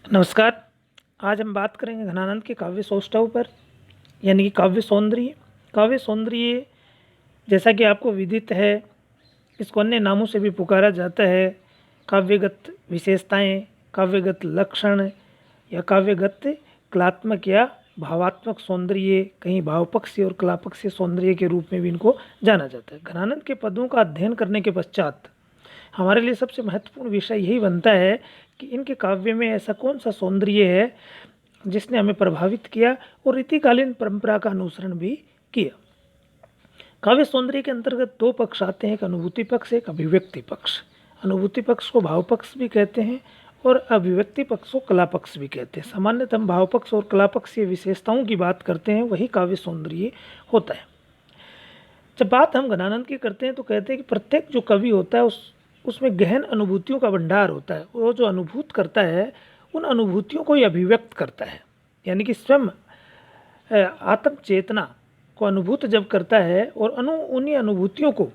नमस्कार। आज हम बात करेंगे घनानंद के काव्य सौष्ठव पर, यानी कि काव्य सौंदर्य। काव्य सौंदर्य जैसा कि आपको विदित है, इसको अन्य नामों से भी पुकारा जाता है। काव्यगत विशेषताएं, काव्यगत लक्षण या काव्यगत कलात्मक या भावात्मक सौंदर्य, कहीं भावपक्षी और कलापक्षी सौंदर्य के रूप में भी इनको जाना जाता है। घनानंद के पदों का अध्ययन करने के पश्चात हमारे लिए सबसे महत्वपूर्ण विषय यही बनता है कि इनके काव्य में ऐसा कौन सा सौंदर्य है जिसने हमें प्रभावित किया और रीतिकालीन परंपरा का अनुसरण भी किया। काव्य सौंदर्य के अंतर्गत दो पक्ष आते हैं, एक अनुभूति पक्ष, एक अभिव्यक्ति पक्ष। अनुभूति पक्ष को भाव पक्ष भी कहते हैं और अभिव्यक्ति पक्ष को कला पक्ष भी कहते हैं। सामान्यतः हम भाव पक्ष और कला पक्ष की विशेषताओं की बात करते हैं, वही काव्य सौंदर्य होता है। जब बात हम घनानंद की करते हैं तो कहते हैं कि प्रत्येक जो कवि होता है उसमें गहन अनुभूतियों का भंडार होता है। वो जो अनुभूत करता है उन अनुभूतियों को ही अभिव्यक्त करता है, यानी कि स्वयं आत्म चेतना को अनुभूत जब करता है और उन्हीं अनुभूतियों को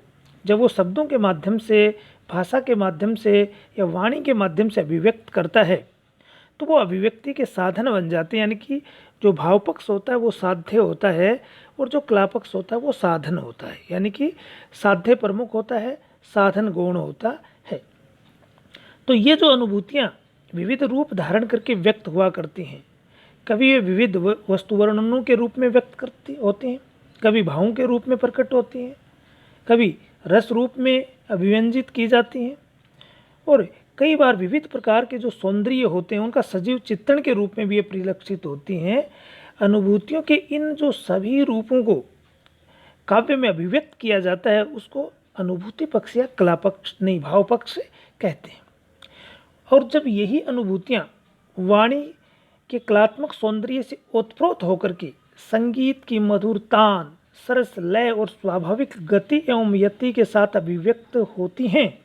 जब वो शब्दों के माध्यम से, भाषा के माध्यम से या वाणी के माध्यम से अभिव्यक्त करता है तो वो अभिव्यक्ति के साधन बन जाते हैं। यानी कि जो भाव पक्ष होता है वो साध्य होता है और जो कला पक्ष होता है वो साधन होता है, यानी कि साध्य प्रमुख होता है, साधन गौण होता है। तो ये जो अनुभूतियाँ विविध रूप धारण करके व्यक्त हुआ करती हैं, कभी ये विविध वस्तु वर्णनों के रूप में व्यक्त करती होती हैं, कभी भावों के रूप में प्रकट होती हैं, कभी रस रूप में अभिव्यंजित की जाती हैं और कई बार विविध प्रकार के जो सौंदर्य होते हैं उनका सजीव चित्रण के रूप में भी ये परिलक्षित होती हैं। अनुभूतियों के इन जो सभी रूपों को काव्य में अभिव्यक्त किया जाता है उसको अनुभूति पक्ष या कला पक्ष, नहीं भाव पक्ष कहते हैं। और जब यही अनुभूतियाँ वाणी के कलात्मक सौंदर्य से ओतप्रोत होकर के संगीत की मधुर तान, सरस लय और स्वाभाविक गति एवं यति के साथ अभिव्यक्त होती हैं,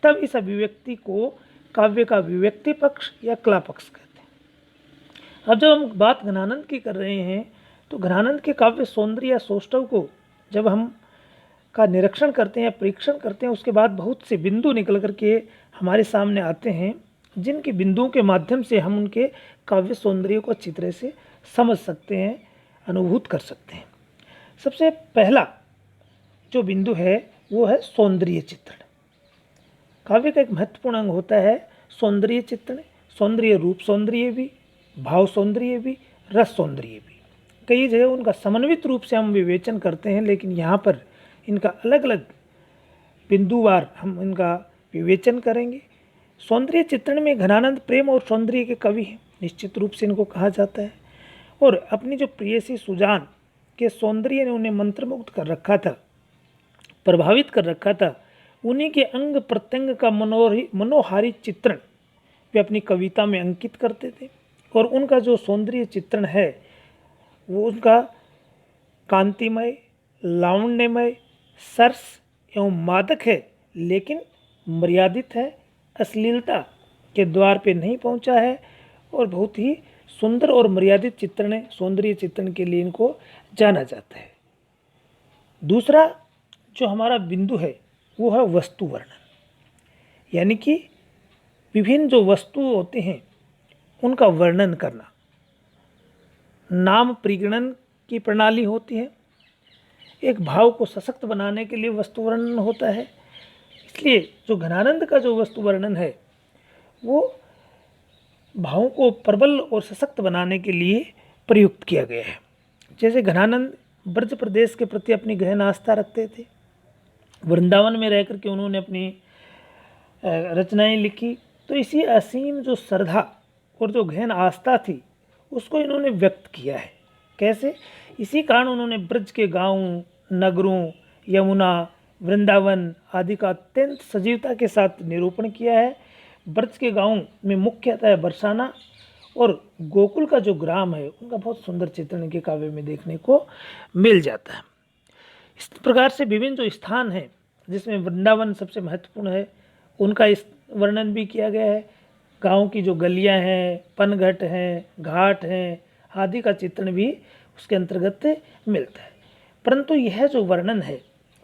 तब इस अभिव्यक्ति को काव्य का अभिव्यक्ति पक्ष या कला पक्ष कहते हैं। अब जब हम बात घनानंद की कर रहे हैं तो घनानंद के काव्य सौंदर्य या सौष्ठव को जब हम का निरीक्षण करते हैं, परीक्षण करते हैं, उसके बाद बहुत से बिंदु निकल करके हमारे सामने आते हैं, जिनके बिंदुओं के माध्यम से हम उनके काव्य सौंदर्य को अच्छी तरह से समझ सकते हैं, अनुभूत कर सकते हैं। सबसे पहला जो बिंदु है वो है सौंदर्य चित्रण। काव्य का एक महत्वपूर्ण अंग होता है सौंदर्य चित्रण। सौंदर्य रूप सौंदर्य भी, भाव सौंदर्य भी, रस सौंदर्य भी। कई जगह उनका समन्वित रूप से हम विवेचन करते हैं, लेकिन यहाँ पर इनका अलग अलग बिंदुवार हम इनका विवेचन करेंगे। सौंदर्य चित्रण में घनानंद प्रेम और सौंदर्य के कवि हैं, निश्चित रूप से इनको कहा जाता है। और अपनी जो प्रेयसी सुजान के सौंदर्य ने उन्हें मंत्रमुग्ध कर रखा था, प्रभावित कर रखा था। उन्हीं के अंग प्रत्यंग का मनोहारी चित्रण वे अपनी कविता में अंकित करते थे। और उनका जो सौंदर्य चित्रण है वो उनका कांतिमय, लावण्यमय, सरस एवं मादक है, लेकिन मर्यादित है, अश्लीलता के द्वार पे नहीं पहुंचा है और बहुत ही सुंदर और मर्यादित चित्रण, सौंदर्य चित्रण के लिए इनको जाना जाता है। दूसरा जो हमारा बिंदु है वो है वस्तु वर्णन, यानी कि विभिन्न जो वस्तु होते हैं उनका वर्णन करना। नाम परिगणन की प्रणाली होती है, एक भाव को सशक्त बनाने के लिए वस्तु वर्णन होता है। इसलिए जो घनानंद का जो वस्तु वर्णन है वो भावों को प्रबल और सशक्त बनाने के लिए प्रयुक्त किया गया है। जैसे घनानंद ब्रज प्रदेश के प्रति अपनी गहन आस्था रखते थे, वृंदावन में रहकर के उन्होंने अपनी रचनाएं लिखी, तो इसी असीम जो श्रद्धा और जो गहन आस्था थी उसको इन्होंने व्यक्त किया है। कैसे? इसी कारण उन्होंने ब्रज के गाँव, नगरों, यमुना, वृंदावन आदि का अत्यंत सजीवता के साथ निरूपण किया है। ब्रज के गाँव में मुख्यतः बरसाना और गोकुल का जो ग्राम है उनका बहुत सुंदर चित्रण इनके काव्य में देखने को मिल जाता है। इस प्रकार से विभिन्न जो स्थान हैं जिसमें वृंदावन सबसे महत्वपूर्ण है उनका इस वर्णन भी किया गया है। गाँव की जो गलियां हैं, पनघट हैं, घाट हैं आदि का चित्रण भी उसके अंतर्गत मिलता है। परंतु यह जो वर्णन है,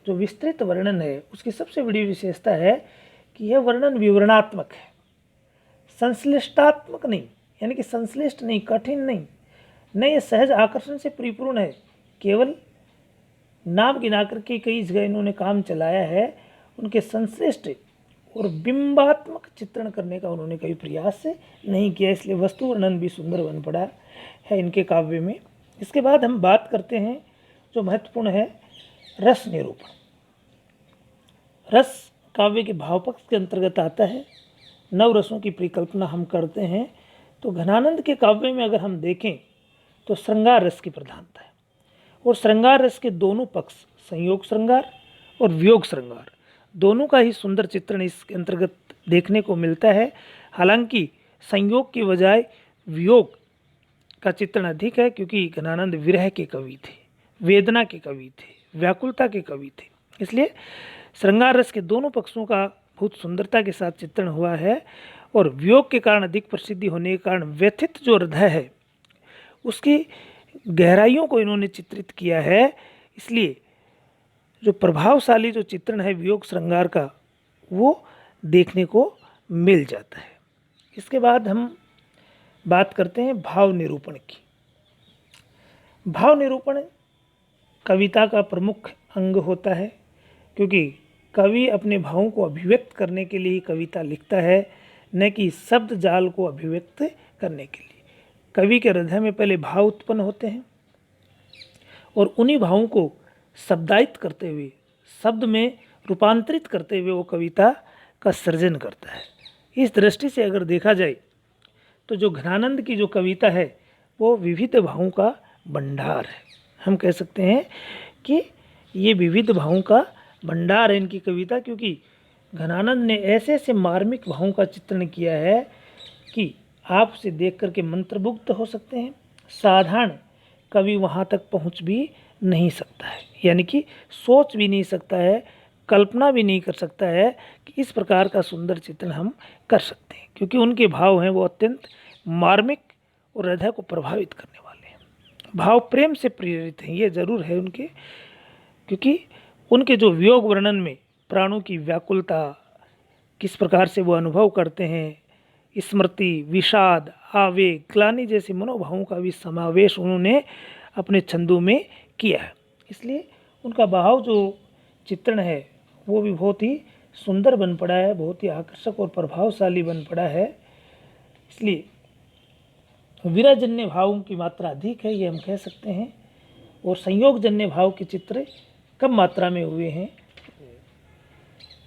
जो विस्तृत वर्णन है, उसकी सबसे बड़ी विशेषता है कि यह वर्णन विवरणात्मक है, संश्लिष्टात्मक नहीं, यानी कि संश्लिष्ट नहीं, कठिन नहीं, न ये सहज आकर्षण से परिपूर्ण है। केवल नाम गिना करके कई जगह इन्होंने काम चलाया है, उनके संश्लिष्ट और बिंबात्मक चित्रण करने का उन्होंने कभी प्रयास नहीं किया, इसलिए वस्तु वर्णन भी सुंदर बन पड़ा है इनके काव्य में। इसके बाद हम बात करते हैं जो महत्वपूर्ण है, रस निरूपण। रस काव्य के भाव पक्ष के अंतर्गत आता है। नव रसों की परिकल्पना हम करते हैं तो घनानंद के काव्य में अगर हम देखें तो श्रृंगार रस की प्रधानता है, और श्रृंगार रस के दोनों पक्ष, संयोग श्रृंगार और वियोग श्रृंगार, दोनों का ही सुंदर चित्रण इसके अंतर्गत देखने को मिलता है। हालांकि संयोग की बजाय वियोग का चित्रण अधिक है, क्योंकि घनानंद विरह के कवि थे, वेदना के कवि थे, व्याकुलता के कवि थे, इसलिए श्रृंगार रस के दोनों पक्षों का बहुत सुंदरता के साथ चित्रण हुआ है। और वियोग के कारण अधिक प्रसिद्धि होने के कारण व्यथित जो हृदय है उसकी गहराइयों को इन्होंने चित्रित किया है, इसलिए जो प्रभावशाली जो चित्रण है वियोग श्रृंगार का वो देखने को मिल जाता है। इसके बाद हम बात करते हैं भाव निरूपण की। भाव निरूपण कविता का प्रमुख अंग होता है, क्योंकि कवि अपने भावों को अभिव्यक्त करने के लिए कविता लिखता है, न कि शब्द जाल को अभिव्यक्त करने के लिए। कवि के हृदय में पहले भाव उत्पन्न होते हैं और उन्हीं भावों को शब्दायित करते हुए, शब्द में रूपांतरित करते हुए वो कविता का सृजन करता है। इस दृष्टि से अगर देखा जाए तो जो घनानंद की जो कविता है वो विविध भावों का भंडार है। हम कह सकते हैं कि ये विविध भावों का भंडार है इनकी कविता, क्योंकि घनानंद ने ऐसे ऐसे मार्मिक भावों का चित्रण किया है कि आप उसे देख करके मंत्रमुग्ध हो सकते हैं। साधारण कवि वहाँ तक पहुँच भी नहीं सकता है, यानी कि सोच भी नहीं सकता है, कल्पना भी नहीं कर सकता है कि इस प्रकार का सुंदर चित्रण हम कर सकते हैं, क्योंकि उनके भाव हैं वो अत्यंत मार्मिक और हृदय को प्रभावित करने वाले हैं। भाव प्रेम से प्रेरित हैं, ये जरूर है उनके, क्योंकि उनके जो वियोग वर्णन में प्राणों की व्याकुलता, किस प्रकार से वो अनुभव करते हैं, स्मृति, विषाद, आवेग, ग्लानि जैसे मनोभावों का भी समावेश उन्होंने अपने छंदों में किया है। इसलिए उनका भाव जो चित्रण है वो भी बहुत ही सुंदर बन पड़ा है, बहुत ही आकर्षक और प्रभावशाली बन पड़ा है। इसलिए विरहजन्य भावों की मात्रा अधिक है, ये हम कह सकते हैं, और संयोगजन्य भाव के चित्र कम मात्रा में हुए हैं।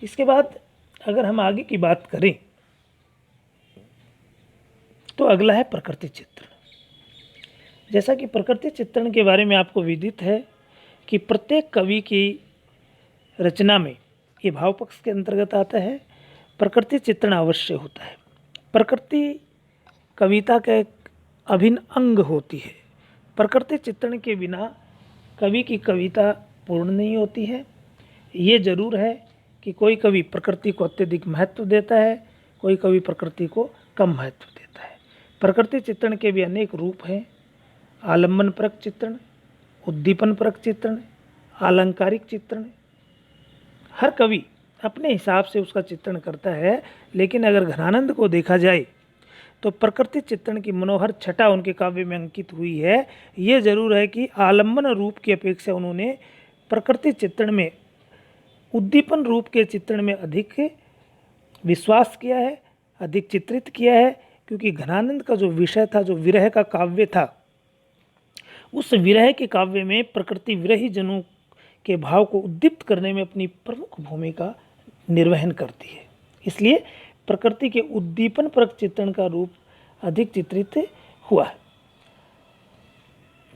इसके बाद अगर हम आगे की बात करें तो अगला है प्रकृति चित्रण। जैसा कि प्रकृति चित्रण के बारे में आपको विदित है कि प्रत्येक कवि की रचना में ये भाव पक्ष के अंतर्गत आता है, प्रकृति चित्रण अवश्य होता है। प्रकृति कविता का एक अभिन्न अंग होती है। प्रकृति चित्रण के बिना कवि की कविता पूर्ण नहीं होती है। ये जरूर है कि कोई कवि प्रकृति को अत्यधिक महत्व देता है, कोई कवि प्रकृति को कम महत्व देता है। प्रकृति चित्रण के भी अनेक रूप हैं, आलम्बन परक चित्रण, उद्दीपन परक चित्रण, आलंकारिक चित्रण। हर कवि अपने हिसाब से उसका चित्रण करता है, लेकिन अगर घनानंद को देखा जाए तो प्रकृति चित्रण की मनोहर छटा उनके काव्य में अंकित हुई है। ये जरूर है कि आलम्बन रूप की अपेक्षा उन्होंने प्रकृति चित्रण में उद्दीपन रूप के चित्रण में अधिक विश्वास किया है, अधिक चित्रित किया है, क्योंकि घनानंद का जो विषय था, जो विरह का काव्य था, उस विरह के काव्य में प्रकृति विरही जनों के भाव को उद्दीप्त करने में अपनी प्रमुख भूमिका निर्वहन करती है। इसलिए प्रकृति के उद्दीपन परक चित्रण का रूप अधिक चित्रित हुआ है।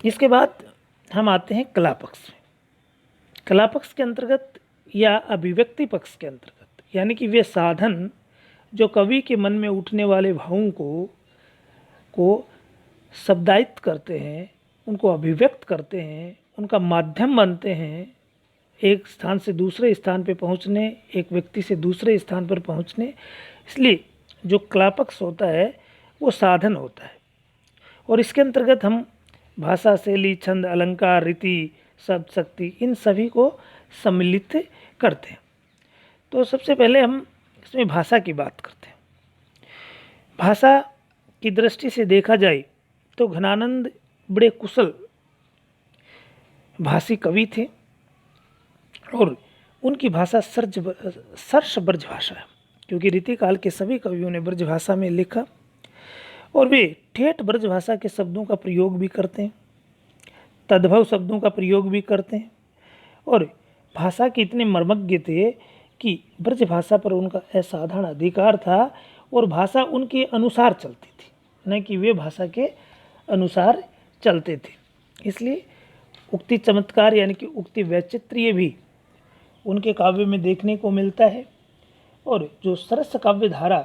इसके बाद हम आते हैं कला पक्ष में। कला पक्ष के अंतर्गत या अभिव्यक्ति पक्ष के अंतर्गत, यानी कि वे साधन जो कवि के मन में उठने वाले भावों को शब्दायित करते हैं, उनको अभिव्यक्त करते हैं, उनका माध्यम बनते हैं एक स्थान से दूसरे स्थान पर पहुंचने, एक व्यक्ति से दूसरे स्थान पर पहुंचने। इसलिए जो कला पक्ष होता है वो साधन होता है, और इसके अंतर्गत हम भाषा, शैली, छंद, अलंकार, रीति, शब्द, शक्ति, इन सभी को सम्मिलित करते हैं। तो सबसे पहले हम इसमें भाषा की बात करते हैं। भाषा की दृष्टि से देखा जाए तो घनानंद बड़े कुशल भाषी कवि थे और उनकी भाषा सर्ष ब्रज भाषा है, क्योंकि रीतिकाल के सभी कवियों ने ब्रज भाषा में लिखा और वे ठेठ ब्रज भाषा के शब्दों का प्रयोग भी करते हैं, तद्भव शब्दों का प्रयोग भी करते हैं और भाषा के इतने मर्मज्ञ थे कि ब्रज भाषा पर उनका असाधारण अधिकार था और भाषा उनके अनुसार चलती थी, न कि वे भाषा के अनुसार चलते थे। इसलिए उक्ति चमत्कार यानी कि उक्ति वैचित्र्य भी उनके काव्य में देखने को मिलता है। और जो सरस काव्य धारा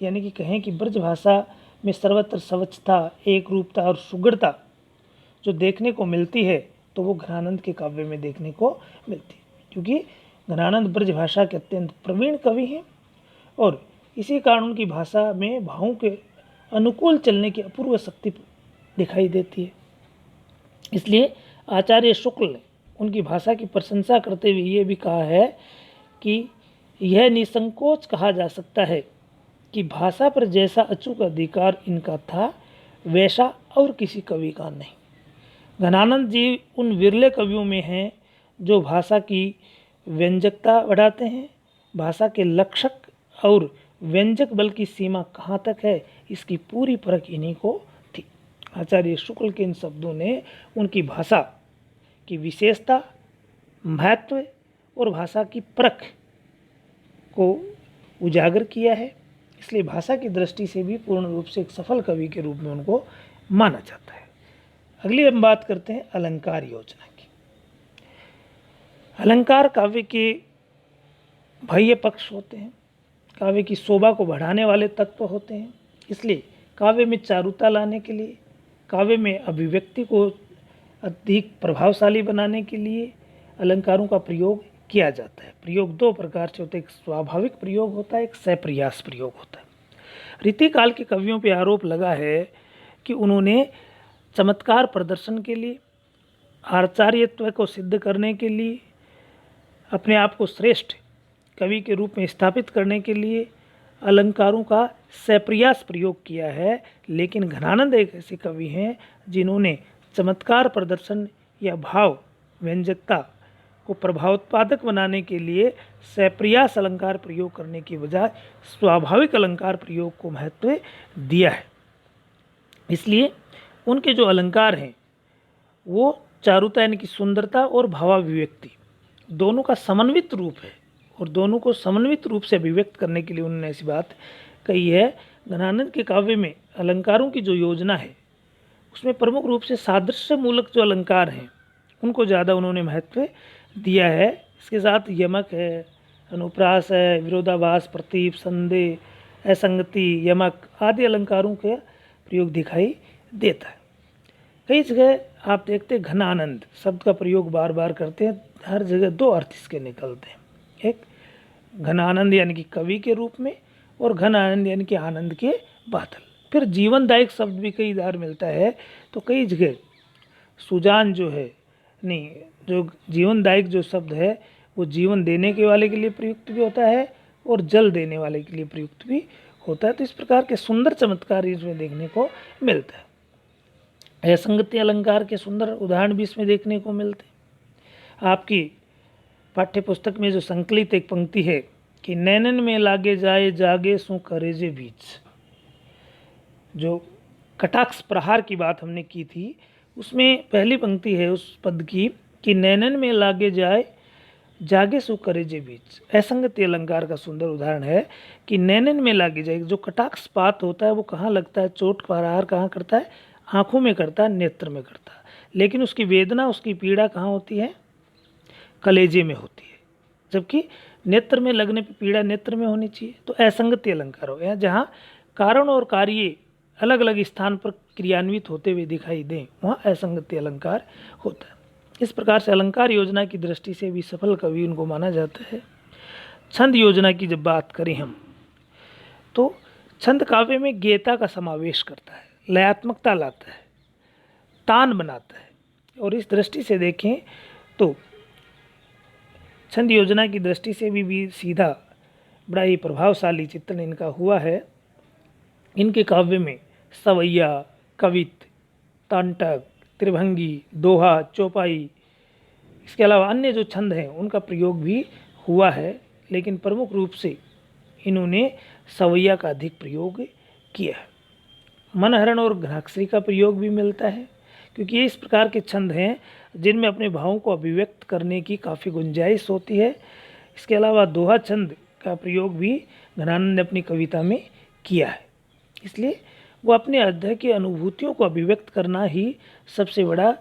यानी कि कहें कि ब्रज भाषा में सर्वत्र स्वच्छता, एक रूपता और सुगढ़ता जो देखने को मिलती है तो वो घनानंद के काव्य में देखने को मिलती है, क्योंकि घनानंद ब्रज भाषा के अत्यंत प्रवीण कवि हैं और इसी कारण उनकी भाषा में भावों के अनुकूल चलने की अपूर्व शक्ति दिखाई देती है। इसलिए आचार्य शुक्ल ने उनकी भाषा की प्रशंसा करते हुए ये भी कहा है कि यह निसंकोच कहा जा सकता है कि भाषा पर जैसा अचूक अधिकार इनका था वैसा और किसी कवि का नहीं। घनानंद जी उन विरले कवियों में हैं जो भाषा की व्यंजकता बढ़ाते हैं। भाषा के लक्षक और व्यंजक बल की सीमा कहाँ तक है इसकी पूरी परख इन्हीं को थी। आचार्य शुक्ल के इन शब्दों ने उनकी भाषा की विशेषता, महत्व और भाषा की परख को उजागर किया है। इसलिए भाषा की दृष्टि से भी पूर्ण रूप से एक सफल कवि के रूप में उनको माना जाता है। अगली हम बात करते हैं अलंकार योजना की। अलंकार काव्य के बाह्य पक्ष होते हैं, काव्य की शोभा को बढ़ाने वाले तत्व होते हैं। इसलिए काव्य में चारुता लाने के लिए, काव्य में अभिव्यक्ति को अधिक प्रभावशाली बनाने के लिए अलंकारों का प्रयोग किया जाता है। प्रयोग दो प्रकार से होते हैं, एक स्वाभाविक प्रयोग होता है, एक सप्रयास प्रयोग होता है। रीतिकाल के कवियों पर आरोप लगा है कि उन्होंने चमत्कार प्रदर्शन के लिए, आचार्यत्व को सिद्ध करने के लिए, अपने आप को श्रेष्ठ कवि के रूप में स्थापित करने के लिए अलंकारों का सप्रयास प्रयोग किया है। लेकिन घनानंद एक ऐसे कवि हैं जिन्होंने चमत्कार प्रदर्शन या भाव व्यंजकता को प्रभावोत्पादक बनाने के लिए सप्रयास अलंकार प्रयोग करने की बजाय स्वाभाविक अलंकार प्रयोग को महत्व दिया है। इसलिए उनके जो अलंकार हैं वो चारुता यानी कि सुंदरता और भावाभिव्यक्ति दोनों का समन्वित रूप है और दोनों को समन्वित रूप से अभिव्यक्त करने के लिए उन्होंने ऐसी बात कही है। घनानंद के काव्य में अलंकारों की जो योजना है उसमें प्रमुख रूप से सादृश्य मूलक जो अलंकार हैं उनको ज़्यादा उन्होंने महत्व दिया है। इसके साथ यमक है, अनुप्रास है, विरोधाभास, प्रतीप, संदेह, असंगति, यमक आदि अलंकारों का प्रयोग दिखाई देता है। कई जगह आप देखते हैं घनानंद शब्द का प्रयोग बार बार करते हैं, हर जगह दो अर्थ इसके निकलते हैं, एक घनानंद यानी कि कवि के रूप में और घन आनंद यानी कि आनंद के बादल। फिर जीवनदायक शब्द भी कई बार मिलता है, तो कई जगह सुजान जो है नहीं, जो जीवनदायक जो शब्द है वो जीवन देने के वाले के लिए प्रयुक्त भी होता है और जल देने वाले के लिए प्रयुक्त भी होता है। तो इस प्रकार के सुंदर चमत्कार इसमें देखने को मिलता है। असंगति अलंकार के सुंदर उदाहरण भी इसमें देखने को मिलते हैं। आपकी पाठ्य पुस्तक में जो संकलित एक पंक्ति है कि नैनन में लागे जाए जागे सु करेजे बीच, जो कटाक्ष प्रहार की बात हमने की थी उसमें पहली पंक्ति है उस पद की कि नैनन में लागे जाए जागे सु करेजे बीच। असंगति अलंकार का सुंदर उदाहरण है कि नैनन में लागे जाए, जो कटाक्षपात होता है वो कहाँ लगता है, चोट प्रहार कहाँ करता है, आँखों में करता है, नेत्र में करता है, लेकिन उसकी वेदना उसकी पीड़ा कहाँ होती है, कलेजे में होती है, जबकि नेत्र में लगने पर पीड़ा नेत्र में होनी चाहिए। तो असंगति अलंकार हो गया, जहाँ कारण और कार्य अलग अलग स्थान पर क्रियान्वित होते हुए दिखाई दें वहाँ असंगति अलंकार होता है। इस प्रकार से अलंकार योजना की दृष्टि से भी सफल कवि उनको माना जाता है। छंद योजना की जब बात करें हम तो छंद काव्य में गेयता का समावेश करता है, लयात्मकता लाता है, तान बनाता है। और इस दृष्टि से देखें तो छंद योजना की दृष्टि से भी सीधा बड़ा ही प्रभावशाली चित्रण इनका हुआ है। इनके काव्य में सवैया, कवित, तांटक, त्रिभंगी, दोहा, चौपाई, इसके अलावा अन्य जो छंद हैं उनका प्रयोग भी हुआ है, लेकिन प्रमुख रूप से इन्होंने सवैया का अधिक प्रयोग किया है। मनहरण और घ्राक्षरी का प्रयोग भी मिलता है, क्योंकि ये इस प्रकार के छंद हैं जिनमें अपने भावों को अभिव्यक्त करने की काफ़ी गुंजाइश होती है। इसके अलावा दोहा छंद का प्रयोग भी घनानंद ने अपनी कविता में किया है, इसलिए वो अपने अध्यय की अनुभूतियों को अभिव्यक्त करना ही सबसे बड़ा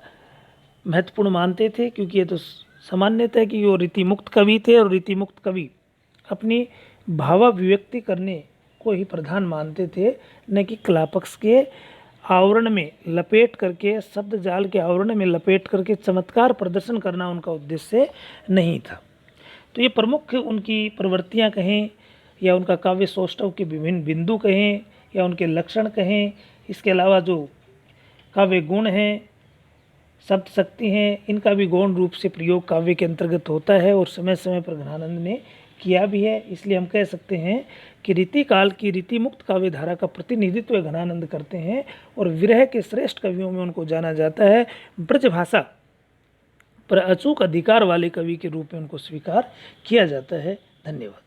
महत्वपूर्ण मानते थे, क्योंकि ये तो सामान्यतः कि वो रीतिमुक्त कवि थे और रीतिमुक्त कवि अपनी भावाभिव्यक्ति करने को ही प्रधान मानते थे, न कि कलापक्ष के आवरण में लपेट करके, शब्द जाल के आवरण में लपेट करके चमत्कार प्रदर्शन करना उनका उद्देश्य नहीं था। तो ये प्रमुख उनकी प्रवृत्तियाँ कहें या उनका काव्य सौष्ठव के विभिन्न बिंदु कहें या उनके लक्षण कहें, इसके अलावा जो काव्य गुण हैं, शब्द शक्ति हैं, इनका भी गौण रूप से प्रयोग काव्य के अंतर्गत होता है और समय समय पर घनानंद ने किया भी है। इसलिए हम कह सकते हैं कि रीति काल की रीति मुक्त काव्य धारा का प्रतिनिधित्व घनानंद करते हैं और विरह के श्रेष्ठ कवियों में उनको जाना जाता है। ब्रजभाषा पर अचूक अधिकार वाले कवि के रूप में उनको स्वीकार किया जाता है। धन्यवाद।